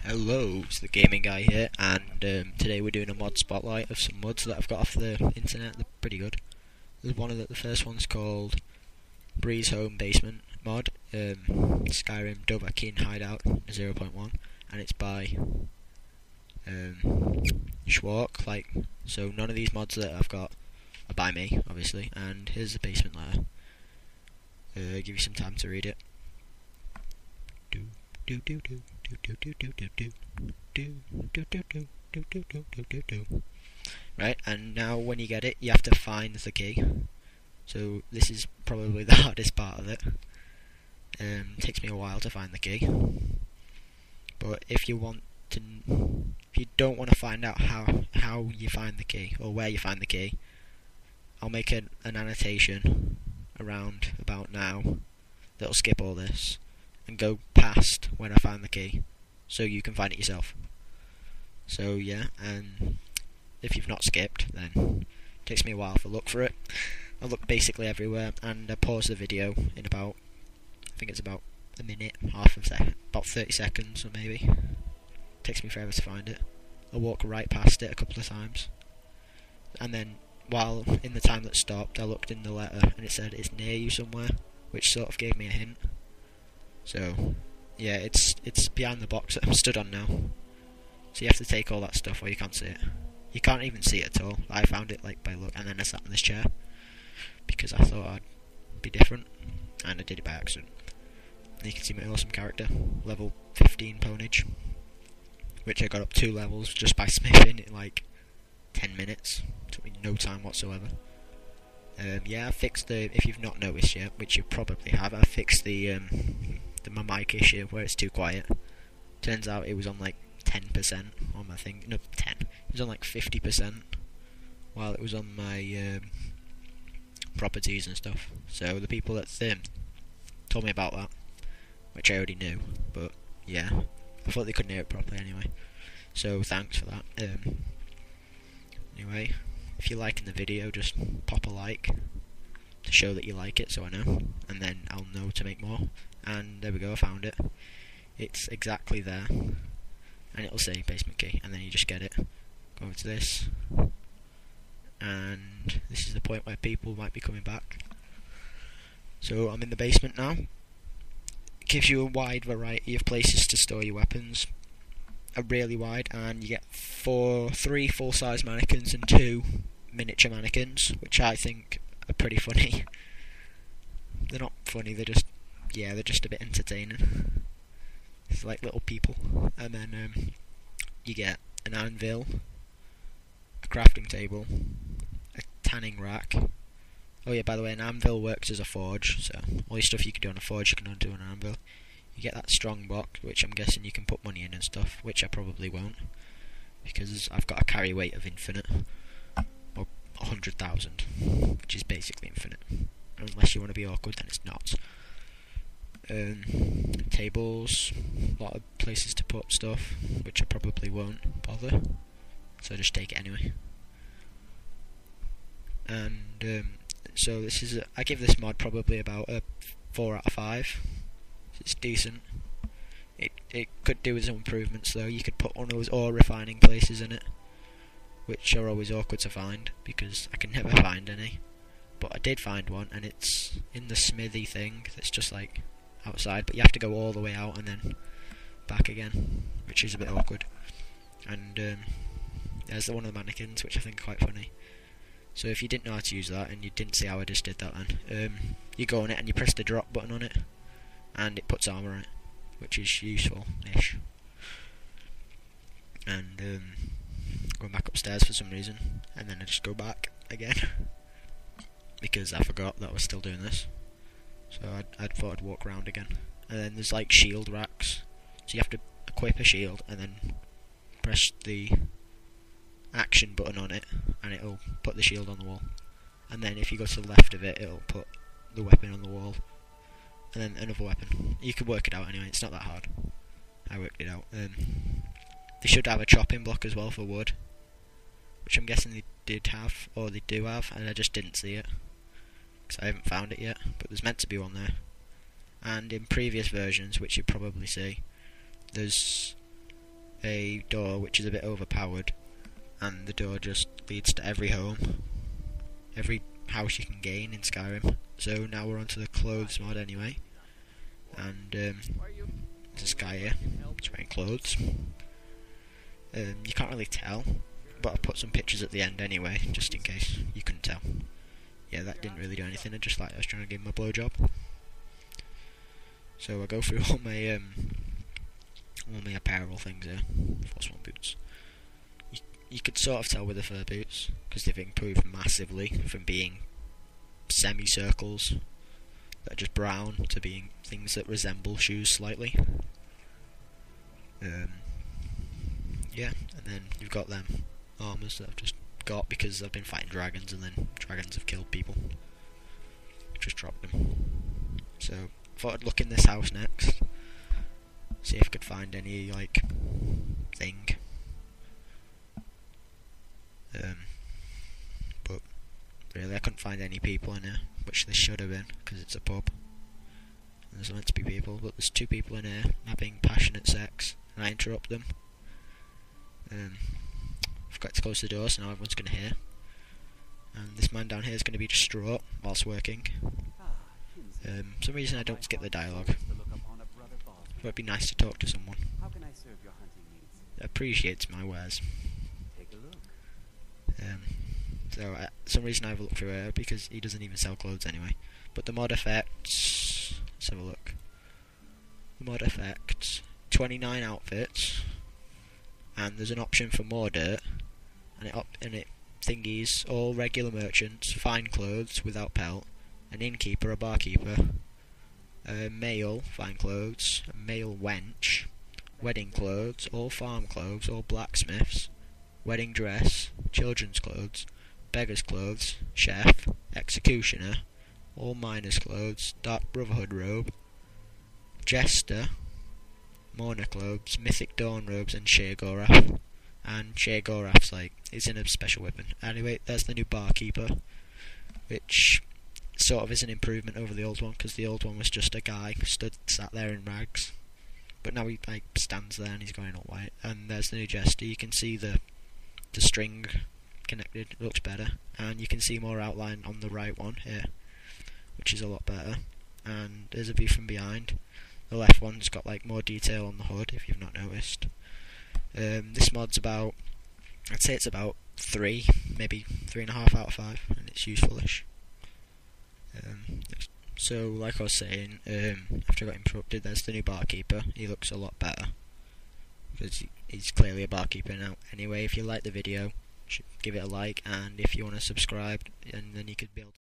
Hello, it's the gaming guy here, and today we're doing a mod spotlight of some mods that I've got off the internet. They're pretty good. There's one of the first one's called Breeze Home Basement mod, Skyrim Dovahkiin Hideout 0.1, and it's by Schwark. So none of these mods that I've got are by me, obviously. And here's the basement layer. Give you some time to read it. Right, and now when you get it, you have to find the key. So this is probably the hardest part of it. Takes me a while to find the key. But if you don't want to find out how you find the key or where you find the key, I'll make an annotation around about now that'll skip all this and go past when I find the key, so you can find it yourself. So yeah, and if you've not skipped, then it takes me a while to look for it. I look basically everywhere, and I pause the video in about, I think it's about a minute, half a second, about 30 seconds or maybe. It takes me forever to find it. I walk right past it a couple of times, and then while in the time that stopped, I looked in the letter and it said it's near you somewhere, which sort of gave me a hint. So yeah, it's behind the box that I'm stood on now. So you have to take all that stuff or you can't see it. You can't even see it at all. I found it by look, and then I sat in this chair because I thought I'd be different, and I did it by accident. And you can see my awesome character, level 15 ponage, which I got up 2 levels just by smithing in 10 minutes. Took me no time whatsoever. Yeah, I fixed if you've not noticed yet, which you probably have, I fixed my mic issue where it's too quiet. Turns out it was on 10% on my thing. No, 10. It was on 50% while it was on my properties and stuff. So the people that told me about that, which I already knew, but yeah, I thought they couldn't hear it properly anyway. So thanks for that. Anyway, if you're liking the video, just pop a like to show that you like it, so I know, and then I'll know to make more. And there we go, I found it. It's exactly there, and it'll say basement key, and then you just get it. Go over to this, and this is the point where people might be coming back. So I'm in the basement now. It gives you a wide variety of places to store your weapons. Really wide, and you get 3 full-size mannequins and 2 miniature mannequins, which I think are pretty funny. They're not funny, they're just a bit entertaining. It's like little people. And then you get an anvil, a crafting table, a tanning rack. Oh yeah, by the way, an anvil works as a forge, so all your stuff you can do on a forge you can do on an anvil. You get that strong box, which I'm guessing you can put money in and stuff, which I probably won't, because I've got a carry weight of infinite, or 100,000, which is basically infinite. Unless you want to be awkward, then it's not. Tables, a lot of places to put stuff, which I probably won't bother, so just take it anyway. And so this is I give this mod probably about a 4 out of 5. It's decent. It could do with some improvements though. You could put one of those ore refining places in it, which are always awkward to find because I can never find any. But I did find one, and it's in the smithy thing that's just outside, but you have to go all the way out and then back again, which is a bit awkward. And there's one of the mannequins, which I think are quite funny. So if you didn't know how to use that and you didn't see how I just did that, then you go on it and you press the drop button on it, and it puts armour on it, which is useful-ish. And going back upstairs for some reason, and then I just go back again because I forgot that I was still doing this. So I thought I'd walk around again. And then there's shield racks, so you have to equip a shield and then press the action button on it, and it'll put the shield on the wall. And then if you go to the left of it, it'll put the weapon on the wall. And then another weapon. You can work it out anyway, it's not that hard. I worked it out. They should have a chopping block as well for wood, which I'm guessing they did have, or they do have, and I just didn't see it, because I haven't found it yet, but there's meant to be one there. And in previous versions, which you probably see, there's a door which is a bit overpowered, and the door just leads to every home, every house you can gain in Skyrim. So now we're onto the clothes mod anyway, and there's this guy here, he's wearing clothes. You can't really tell, but I put some pictures at the end anyway, just in case you couldn't tell. Yeah, that didn't really do anything, I was trying to give him a blowjob. So I go through all my apparel things here. Force 1 boots. You could sort of tell with the fur boots, because they've improved massively from being semicircles that are just brown to being things that resemble shoes slightly. Yeah, and then you've got them armours that I've just got because I've been fighting dragons, and then dragons have killed people. Just dropped them. So I thought I'd look in this house next, see if I could find any like thing. But really I couldn't find any people in here, which there should have been because it's a pub. There's meant to be people, but there's 2 people in here having passionate sex, and I interrupt them. Forgot to close the door, so now everyone's going to hear. And this man down here is going to be distraught whilst working. For some reason I don't skip the dialogue. It would be nice to talk to someone that appreciates my wares. So for some reason I've looked through here because he doesn't even sell clothes anyway. But the mod effects, let's have a look. The mod effects, 29 outfits, and there's an option for more dirt, and it thingies all regular merchants, fine clothes without pelt, an innkeeper, a barkeeper, a male fine clothes, a male wench, wedding clothes, all farm clothes, all blacksmiths, wedding dress, children's clothes, beggar's clothes, chef, executioner, all miners' clothes, dark brotherhood robe, jester, mourner clothes, mythic dawn robes, and Sheer-Gorath. And Sheer-Gorath's like, it's in a special weapon. Anyway, there's the new barkeeper, which sort of is an improvement over the old one, because the old one was just a guy sat there in rags, but now he like stands there and he's going all white. And there's the new jester. You can see the string connected, it looks better, and you can see more outline on the right one here, which is a lot better. And there's a view from behind. The left one's got like more detail on the hood, if you've not noticed. This mod's about, I'd say it's about 3, maybe 3.5 out of 5, and it's useful-ish. So, like I was saying, after I got interrupted, there's the new barkeeper. He looks a lot better, because he's clearly a barkeeper now. Anyway, if you like the video, give it a like, and if you want to subscribe, and then you could build